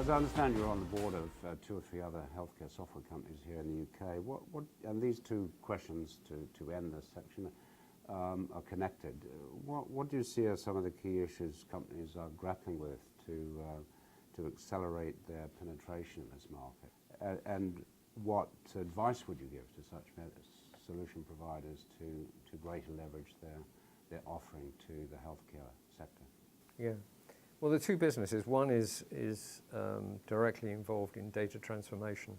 As I understand, you're on the board of two or three other healthcare software companies here in the UK. And these two questions to end this section are connected. What do you see as some of the key issues companies are grappling with to accelerate their penetration in this market? And what advice would you give to such solution providers to greater leverage their offering to the healthcare sector? Yeah. Well, the two businesses, one is directly involved in data transformation.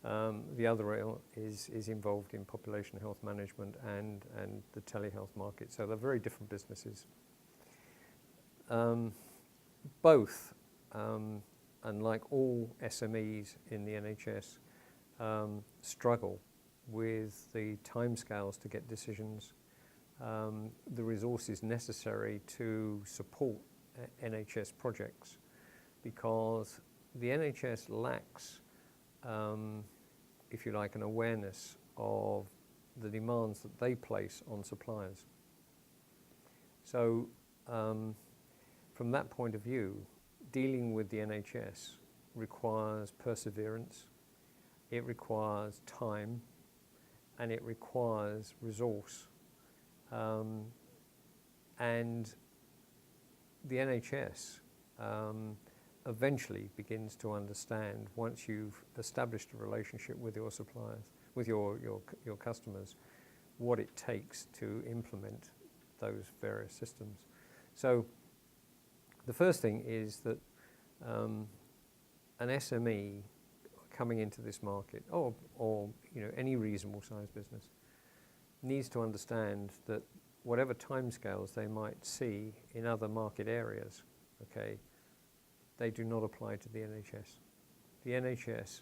The other is involved in population health management and the telehealth market. So they're very different businesses. Both, and like all SMEs in the NHS, struggle with the timescales to get decisions, the resources necessary to support NHS projects, because the NHS lacks, if you like, an awareness of the demands that they place on suppliers. So from that point of view, dealing with the NHS requires perseverance, it requires time, and it requires resource. And the NHS eventually begins to understand, once you've established a relationship with your suppliers, with your customers, what it takes to implement those various systems. So the first thing is that an SME coming into this market, or any reasonable sized business, needs to understand that whatever timescales they might see in other market areas, okay, they do not apply to the NHS. The NHS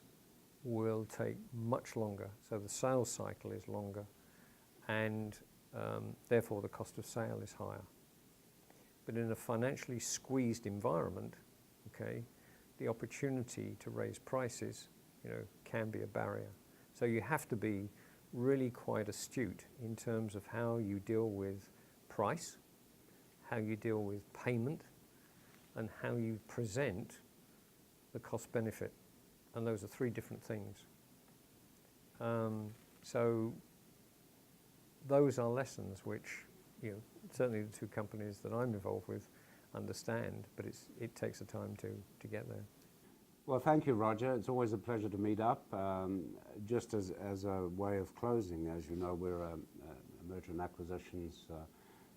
will take much longer, so the sales cycle is longer, and therefore the cost of sale is higher. But in a financially squeezed environment, okay, the opportunity to raise prices, can be a barrier. So you have to be really quite astute in terms of how you deal with price, how you deal with payment, and how you present the cost benefit. And those are three different things. So those are lessons which, certainly the two companies that I'm involved with understand, but it takes a time to get there. Well, thank you, Roger. It's always a pleasure to meet up. Just as a way of closing, as you know, we're a merger and acquisitions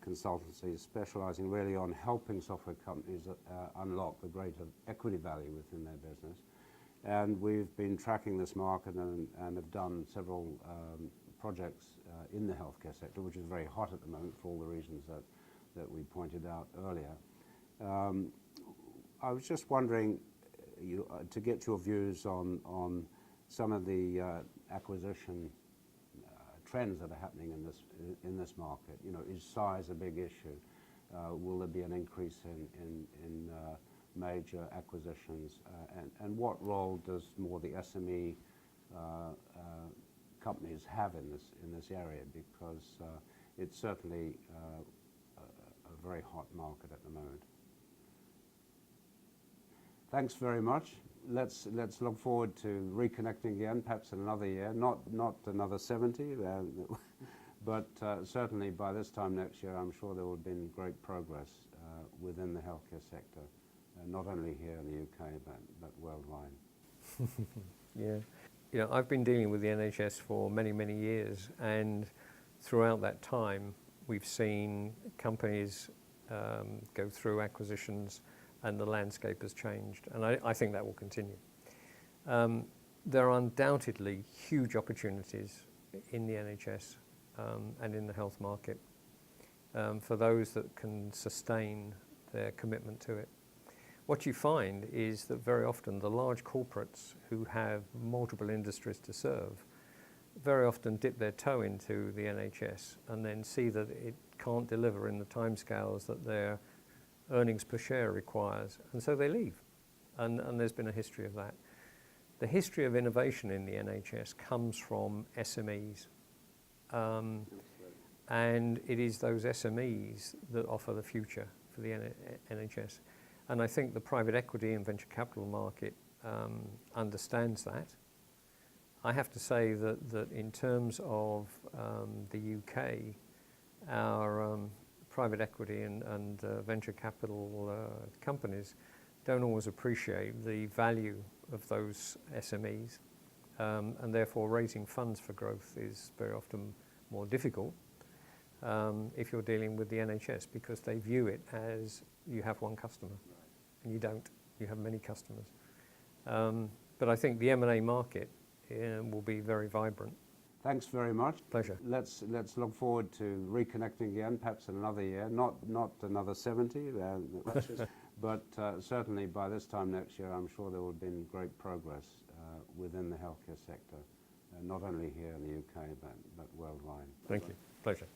consultancy specializing really on helping software companies unlock the greater equity value within their business. And we've been tracking this market and have done several projects in the healthcare sector, which is very hot at the moment for all the reasons that we pointed out earlier. I was just wondering, to get your views on some of the acquisition trends that are happening in this market. Is size a big issue? Will there be an increase in major acquisitions? And what role does more the SME companies have in this area? Because it's certainly a very hot market at the moment. Thanks very much. Let's look forward to reconnecting again, perhaps in another year, not another 70, but certainly by this time next year, I'm sure there will have been great progress within the healthcare sector, not only here in the UK, but worldwide. Yeah. I've been dealing with the NHS for many, many years, and throughout that time, we've seen companies go through acquisitions, and the landscape has changed, and I think that will continue. There are undoubtedly huge opportunities in the NHS and in the health market for those that can sustain their commitment to it. What you find is that very often the large corporates who have multiple industries to serve very often dip their toe into the NHS and then see that it can't deliver in the timescales that their earnings per share requires, and so they leave. And there's been a history of that. The history of innovation in the NHS comes from SMEs. And it is those SMEs that offer the future for the NHS. And I think the private equity and venture capital market understands that. I have to say that in terms of the UK, our private equity and venture capital companies don't always appreciate the value of those SMEs, and therefore raising funds for growth is very often more difficult if you're dealing with the NHS, because they view it as you have one customer, and you don't. You have many customers. But I think the M&A market will be very vibrant. Thanks very much. Pleasure. Let's look forward to reconnecting again, perhaps in another year. Not another 70, but certainly by this time next year, I'm sure there will have been great progress within the healthcare sector, not only here in the UK but worldwide. Thank you. Pleasure.